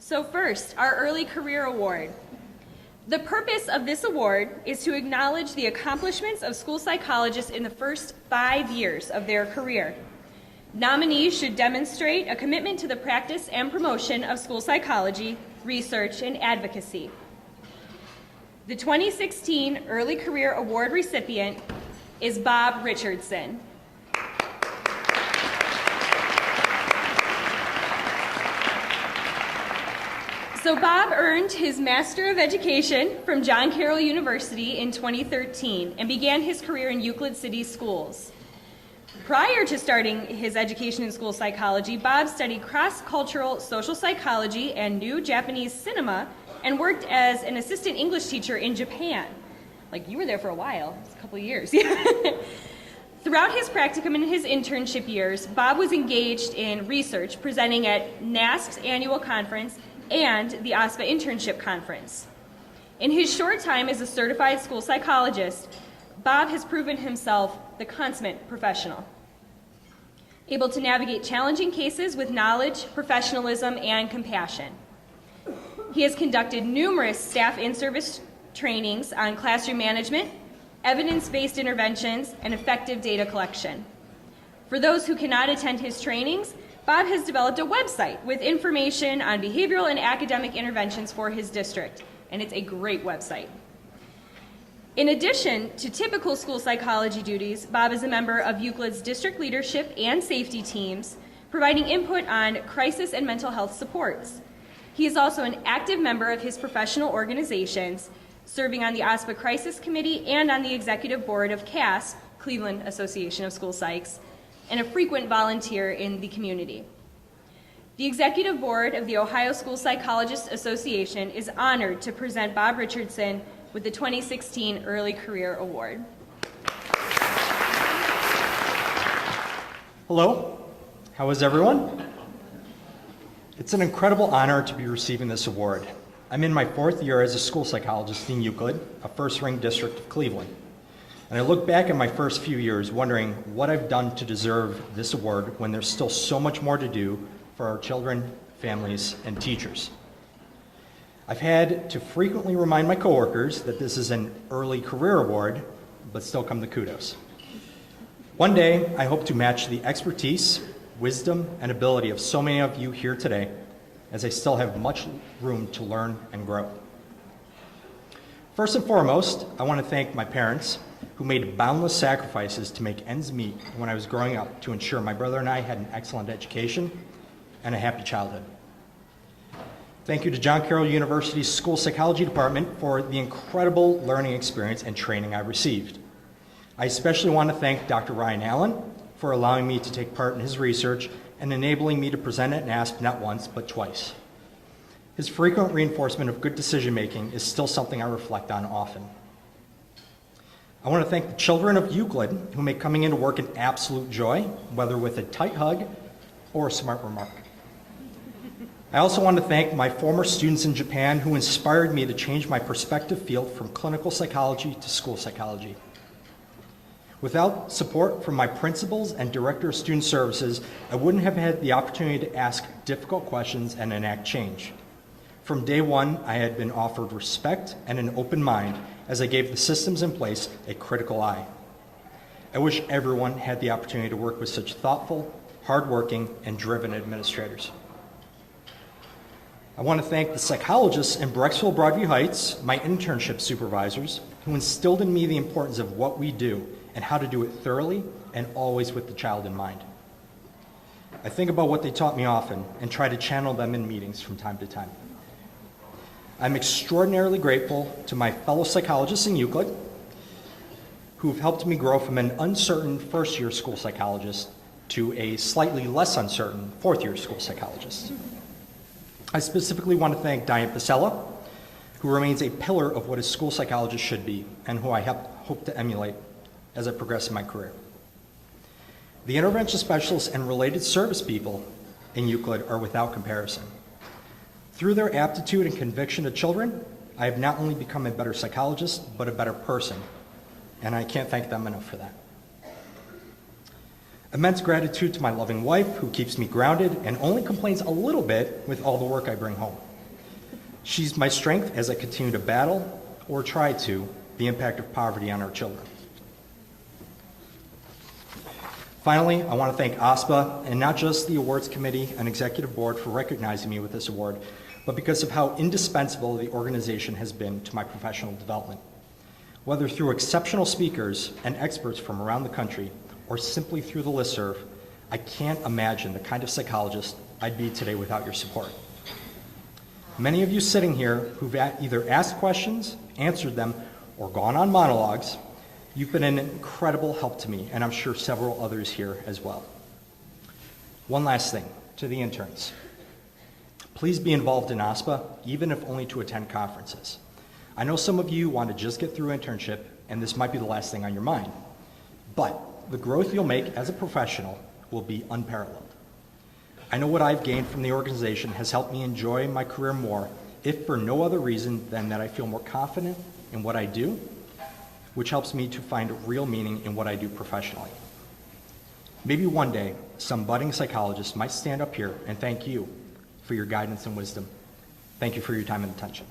So first, our Early Career Award. The purpose of this award is to acknowledge the accomplishments of school psychologists in the first 5 years of their career. Nominees should demonstrate a commitment to the practice and promotion of school psychology, research, and advocacy. The 2016 Early Career Award recipient is Bob Richardson. So Bob earned his Master of Education from John Carroll University in 2013 and began his career in Euclid City Schools. Prior to starting his education in school psychology, Bob studied cross-cultural social psychology and new Japanese cinema and worked as an assistant English teacher in Japan. Like, you were there for a while, it's a couple of years. Throughout his practicum and his internship years, Bob was engaged in research, presenting at NASP's annual conference and the OSPA internship conference. In his short time as a certified school psychologist, Bob has proven himself the consummate professional, able to navigate challenging cases with knowledge, professionalism, and compassion. He has conducted numerous staff in-service trainings on classroom management, evidence-based interventions, and effective data collection. For those who cannot attend his trainings, Bob has developed a website with information on behavioral and academic interventions for his district, and it's a great website. In addition to typical school psychology duties, Bob is a member of Euclid's district leadership and safety teams, providing input on crisis and mental health supports. He is also an active member of his professional organizations, serving on the OSPA Crisis Committee and on the executive board of CASP, Cleveland Association of School Psychs, and a frequent volunteer in the community. The executive board of the Ohio School Psychologists Association is honored to present Bob Richardson with the 2016 Early Career Award. Hello, how is everyone? It's an incredible honor to be receiving this award. I'm in my 4th year as a school psychologist in Euclid, a first-ring district of Cleveland. And I look back at my first few years wondering what I've done to deserve this award when there's still so much more to do for our children, families, and teachers. I've had to frequently remind my coworkers that this is an early career award, but still come the kudos. One day, I hope to match the expertise, wisdom, and ability of so many of you here today, as I still have much room to learn and grow. First and foremost, I want to thank my parents, who made boundless sacrifices to make ends meet when I was growing up to ensure my brother and I had an excellent education and a happy childhood. Thank you to John Carroll University's School Psychology Department for the incredible learning experience and training I received. I especially want to thank Dr. Ryan Allen for allowing me to take part in his research and enabling me to present at NASP not once, but twice. His frequent reinforcement of good decision-making is still something I reflect on often. I want to thank the children of Euclid who make coming into work an absolute joy, whether with a tight hug or a smart remark. I also want to thank my former students in Japan who inspired me to change my perspective field from clinical psychology to school psychology. Without support from my principals and director of student services, I wouldn't have had the opportunity to ask difficult questions and enact change. From day one, I had been offered respect and an open mind as I gave the systems in place a critical eye. I wish everyone had the opportunity to work with such thoughtful, hardworking, and driven administrators. I want to thank the psychologists in Brecksville Broadview Heights, my internship supervisors, who instilled in me the importance of what we do and how to do it thoroughly and always with the child in mind. I think about what they taught me often and try to channel them in meetings from time to time. I'm extraordinarily grateful to my fellow psychologists in Euclid who've helped me grow from an uncertain first-year school psychologist to a slightly less uncertain fourth-year school psychologist. I specifically want to thank Diane Pasella, who remains a pillar of what a school psychologist should be and who I hope to emulate as I progress in my career. The intervention specialists and related service people in Euclid are without comparison. Through their aptitude and conviction to children, I have not only become a better psychologist, but a better person, and I can't thank them enough for that. Immense gratitude to my loving wife, who keeps me grounded and only complains a little bit with all the work I bring home. She's my strength as I continue to battle, or try to, the impact of poverty on our children. Finally, I want to thank OSPA, and not just the awards committee and executive board for recognizing me with this award, but because of how indispensable the organization has been to my professional development. Whether through exceptional speakers and experts from around the country, or simply through the listserv, I can't imagine the kind of psychologist I'd be today without your support. Many of you sitting here who've either asked questions, answered them, or gone on monologues, you've been an incredible help to me, and I'm sure several others here as well. One last thing, to the interns. Please be involved in OSPA, even if only to attend conferences. I know some of you want to just get through internship, and this might be the last thing on your mind, but the growth you'll make as a professional will be unparalleled. I know what I've gained from the organization has helped me enjoy my career more, if for no other reason than that I feel more confident in what I do, which helps me to find real meaning in what I do professionally. Maybe one day, some budding psychologist might stand up here and thank you for your guidance and wisdom. Thank you for your time and attention.